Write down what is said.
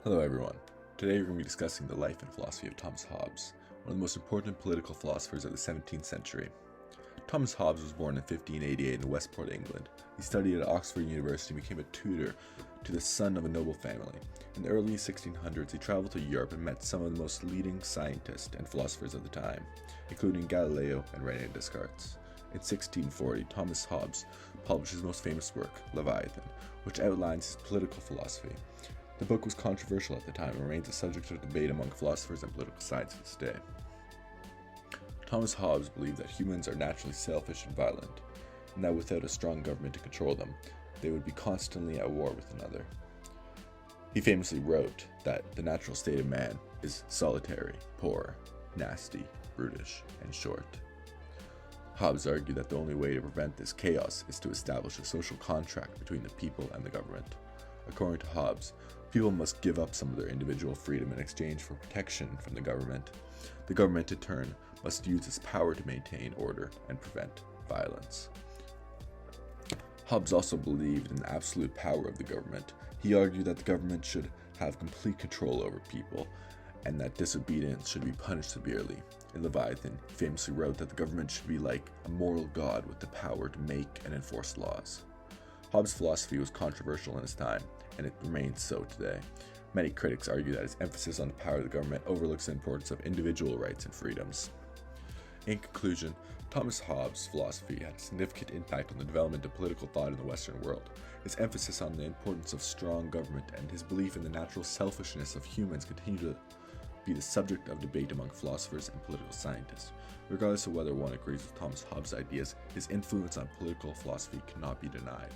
Hello everyone. Today we're going to be discussing the life and philosophy of Thomas Hobbes, one of the most important political philosophers of the 17th century. Thomas Hobbes was born in 1588 in Westport, England. He studied at Oxford University and became a tutor to the son of a noble family. In the early 1600s, he traveled to Europe and met some of the most leading scientists and philosophers of the time, including Galileo and René Descartes. In 1640, Thomas Hobbes published his most famous work, Leviathan, which outlines his political philosophy. The book was controversial at the time and remains a subject of debate among philosophers and political scientists today. Thomas Hobbes believed that humans are naturally selfish and violent, and that without a strong government to control them, they would be constantly at war with another. He famously wrote that the natural state of man is solitary, poor, nasty, brutish, and short. Hobbes argued that the only way to prevent this chaos is to establish a social contract between the people and the government. According to Hobbes, people must give up some of their individual freedom in exchange for protection from the government. The government, in turn, must use its power to maintain order and prevent violence. Hobbes also believed in the absolute power of the government. He argued that the government should have complete control over people, and that disobedience should be punished severely. In Leviathan, he famously wrote that the government should be like a moral god with the power to make and enforce laws. Hobbes' philosophy was controversial in his time, and it remains so today. Many critics argue that his emphasis on the power of the government overlooks the importance of individual rights and freedoms. In conclusion, Thomas Hobbes' philosophy had a significant impact on the development of political thought in the Western world. His emphasis on the importance of strong government and his belief in the natural selfishness of humans continue to be the subject of debate among philosophers and political scientists. Regardless of whether one agrees with Thomas Hobbes' ideas, his influence on political philosophy cannot be denied.